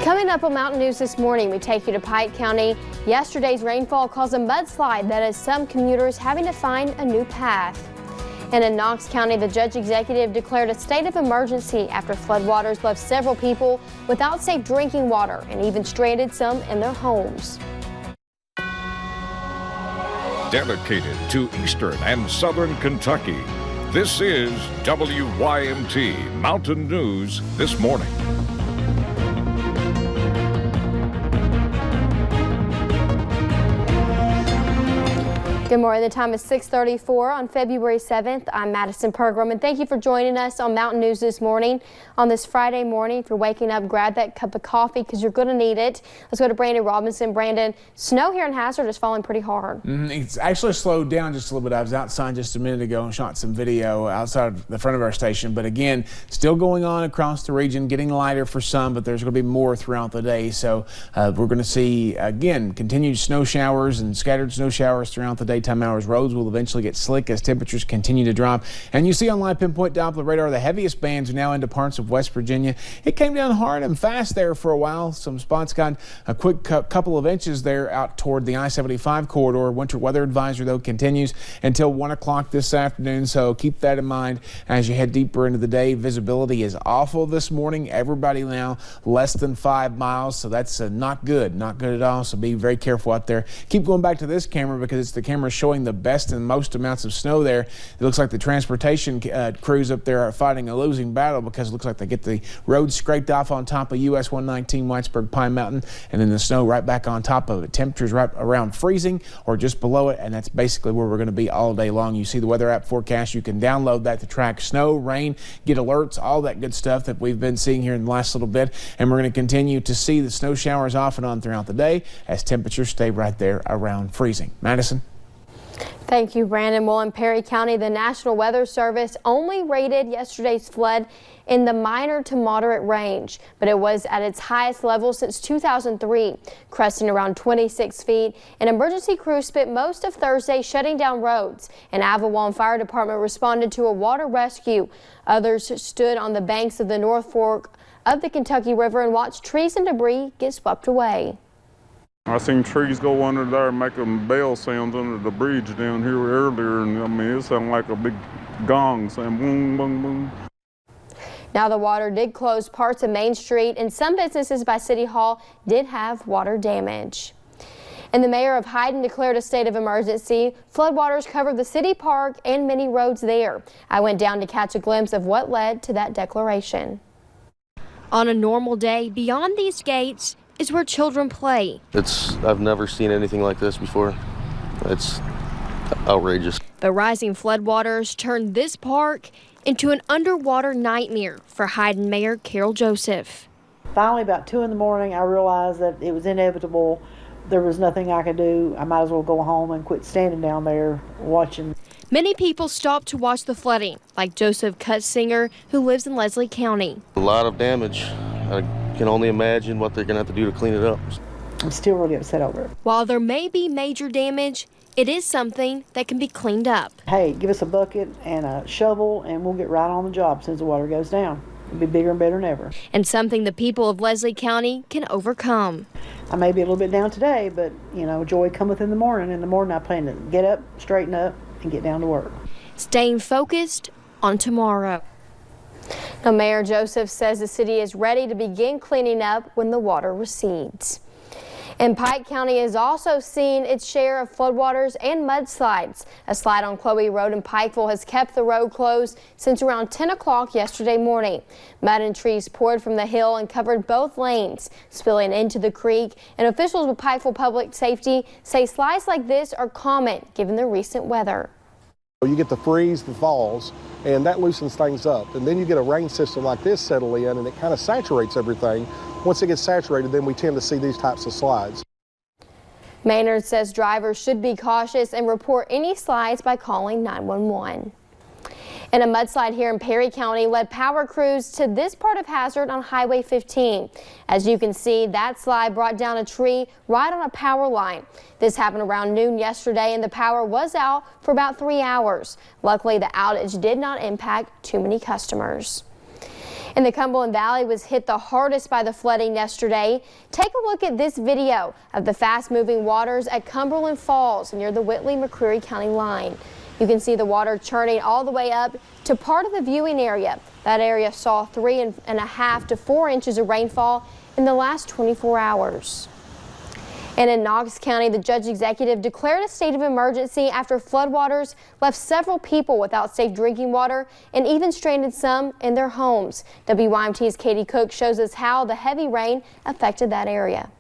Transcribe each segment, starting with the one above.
Coming up on Mountain News this morning, we take you to Pike County. Yesterday's rainfall caused a mudslide that has some commuters having to find a new path. And in Knox County, the judge executive declared a state of emergency after floodwaters left several people without safe drinking water and even stranded some in their homes. Dedicated to Eastern and Southern Kentucky, this is WYMT Mountain News this morning. Good morning. The time is 6:34 on February 7th. I'm Madison Pergram, and thank you for joining us on Mountain News this morning. On this Friday morning, if you're waking up, grab that cup of coffee because you're going to need it. Let's go to Brandon Robinson. Brandon, snow here in Hazard is falling pretty hard. It's actually slowed down just a little bit. I was outside just a minute ago and shot some video outside the front of our station. But again, still going on across the region, getting lighter for some, but there's going to be more throughout the day. So we're going to see, again, continued snow showers and scattered snow showers throughout the daytime hours. Roads will eventually get slick as temperatures continue to drop. And you see on live Pinpoint Doppler radar, the heaviest bands are now into parts of West Virginia. It came down hard and fast there for a while. Some spots got a quick couple of inches there out toward the I-75 corridor. Winter weather advisory, though, continues until 1 o'clock this afternoon. So keep that in mind as you head deeper into the day. Visibility is awful this morning. Everybody now less than 5 miles. So that's not good at all. So be very careful out there. Keep going back to this camera because it's the camera showing the best and most amounts of snow there. It looks like the transportation crews up there are fighting a losing battle because it looks like they get the road scraped off on top of US 119 Whitesburg Pine Mountain and then the snow right back on top of it. Temperatures right around freezing or just below it, and that's basically where we're going to be all day long. You see the weather app forecast. You can download that to track snow, rain, get alerts, all that good stuff that we've been seeing here in the last little bit. And we're going to continue to see the snow showers off and on throughout the day as temperatures stay right there around freezing. Madison? Thank you, Brandon. Well, in Perry County, the National Weather Service only rated yesterday's flood in the minor to moderate range, but it was at its highest level since 2003, cresting around 26 feet. An emergency crew spent most of Thursday shutting down roads. An Avalon Fire Department responded to a water rescue. Others stood on the banks of the North Fork of the Kentucky River and watched trees and debris get swept away. I seen trees go under there and make them bell sounds under the bridge down here earlier, and I mean, it sounded like a big gong saying boom, boom, boom. Now the water did close parts of Main Street, and some businesses by City Hall did have water damage. And the mayor of Hyden declared a state of emergency. Floodwaters covered the city park and many roads there. I went down to catch a glimpse of what led to that declaration. On a normal day, beyond these gates is where children play. I've never seen anything like this before. It's outrageous. The rising floodwaters turned this park into an underwater nightmare for Hyden Mayor Carol Joseph. Finally, about 2 in the morning, I realized that it was inevitable. There was nothing I could do. I might as well go home and quit standing down there watching. Many people stopped to watch the flooding, like Joseph Cutsinger, who lives in Leslie County. A lot of damage. I can only imagine what they're going to have to do to clean it up. I'm still really upset over it. While there may be major damage, it is something that can be cleaned up. Hey, give us a bucket and a shovel and we'll get right on the job as soon as the water goes down. It'll be bigger and better than ever. And something the people of Leslie County can overcome. I may be a little bit down today, but you know, joy cometh in the morning. In the morning I plan to get up, straighten up, and get down to work. Staying focused on tomorrow. Now, Mayor Joseph says the city is ready to begin cleaning up when the water recedes. And Pike County has also seen its share of floodwaters and mudslides. A slide on Chloe Road in Pikeville has kept the road closed since around 10 o'clock yesterday morning. Mud and trees poured from the hill and covered both lanes, spilling into the creek. And officials with Pikeville Public Safety say slides like this are common given the recent weather. You get the freeze that falls, and that loosens things up. And then you get a rain system like this settle in, and it kind of saturates everything. Once it gets saturated, then we tend to see these types of slides. Maynard says drivers should be cautious and report any slides by calling 911. And a mudslide here in Perry County led power crews to this part of Hazard on Highway 15. As you can see, that slide brought down a tree right on a power line. This happened around noon yesterday, and the power was out for about 3 hours. Luckily, the outage did not impact too many customers. And the Cumberland Valley was hit the hardest by the flooding yesterday. Take a look at this video of the fast-moving waters at Cumberland Falls near the Whitley-McCreary County line. You can see the water churning all the way up to part of the viewing area. That area saw 3.5 to 4 inches of rainfall in the last 24 hours. And in Knox County, the judge executive declared a state of emergency after floodwaters left several people without safe drinking water and even stranded some in their homes. WYMT's Katie Cook shows us how the heavy rain affected that area.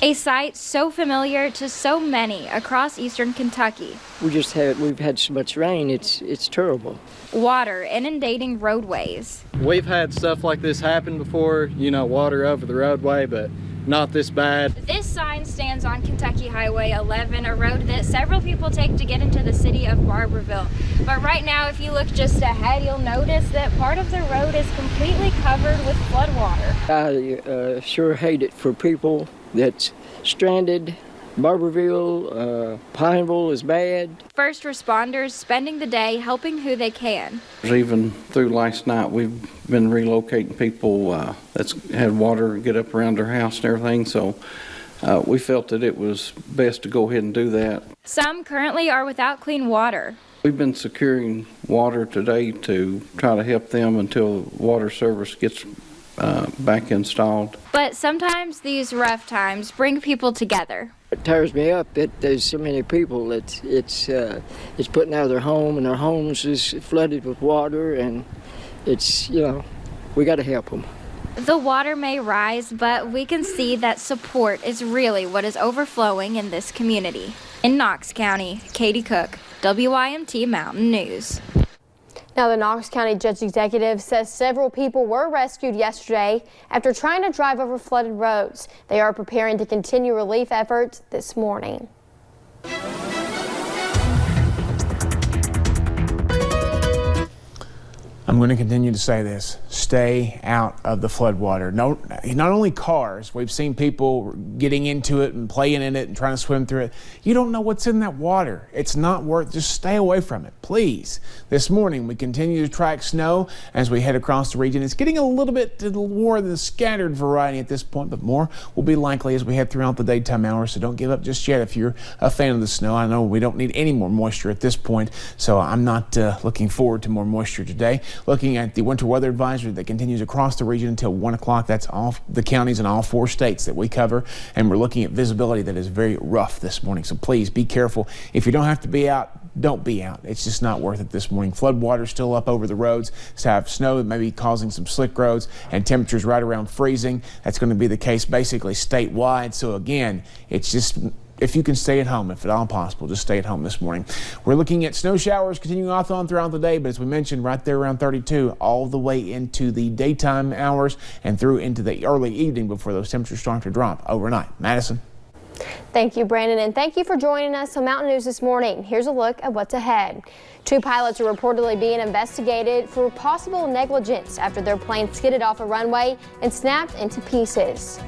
A sight so familiar to so many across eastern Kentucky. We've had so much rain, it's terrible. Water inundating roadways. We've had stuff like this happen before, you know, water over the roadway, but not this bad. This sign stands on Kentucky Highway 11, a road that several people take to get into the city of Barberville. But right now, if you look just ahead, you'll notice that part of the road is completely covered with floodwater. I sure hate it for people that's stranded. Barberville, Pineville is bad. First responders spending the day helping who they can. Even through last night, we've been relocating people that's had water get up around their house and everything, so we felt that it was best to go ahead and do that. Some currently are without clean water. We've been securing water today to try to help them until water service gets back installed. But sometimes these rough times bring people together. It tears me up that there's so many people that it's putting out of their home, and their homes is flooded with water, and it's, you know, we got to help them. The water may rise, but we can see that support is really what is overflowing in this community. In Knox County, Katie Cook, WYMT Mountain News. Now, the Knox County Judge Executive says several people were rescued yesterday after trying to drive over flooded roads. They are preparing to continue relief efforts this morning. I'm going to continue to say this. Stay out of the floodwater. No, not only cars. We've seen people getting into it and playing in it and trying to swim through it. You don't know what's in that water. It's not worth. Just stay away from it, please. This morning, we continue to track snow as we head across the region. It's getting a little bit more than the scattered variety at this point, but more will be likely as we head throughout the daytime hours. So don't give up just yet if you're a fan of the snow. I know we don't need any more moisture at this point, so I'm not looking forward to more moisture today. Looking at the winter weather advisory that continues across the region until 1 o'clock. That's all the counties in all 4 states that we cover. And we're looking at visibility that is very rough this morning. So please be careful. If you don't have to be out, don't be out. It's just not worth it this morning. Flood water still up over the roads. So have snow that may be causing some slick roads and temperatures right around freezing. That's going to be the case basically statewide. So again, it's just, if you can stay at home, if at all possible, just stay at home this morning. We're looking at snow showers continuing off on throughout the day, but as we mentioned, right there around 32, all the way into the daytime hours and through into the early evening before those temperatures start to drop overnight. Madison. Thank you, Brandon, and thank you for joining us on Mountain News this morning. Here's a look at what's ahead. 2 pilots are reportedly being investigated for possible negligence after their plane skidded off a runway and snapped into pieces.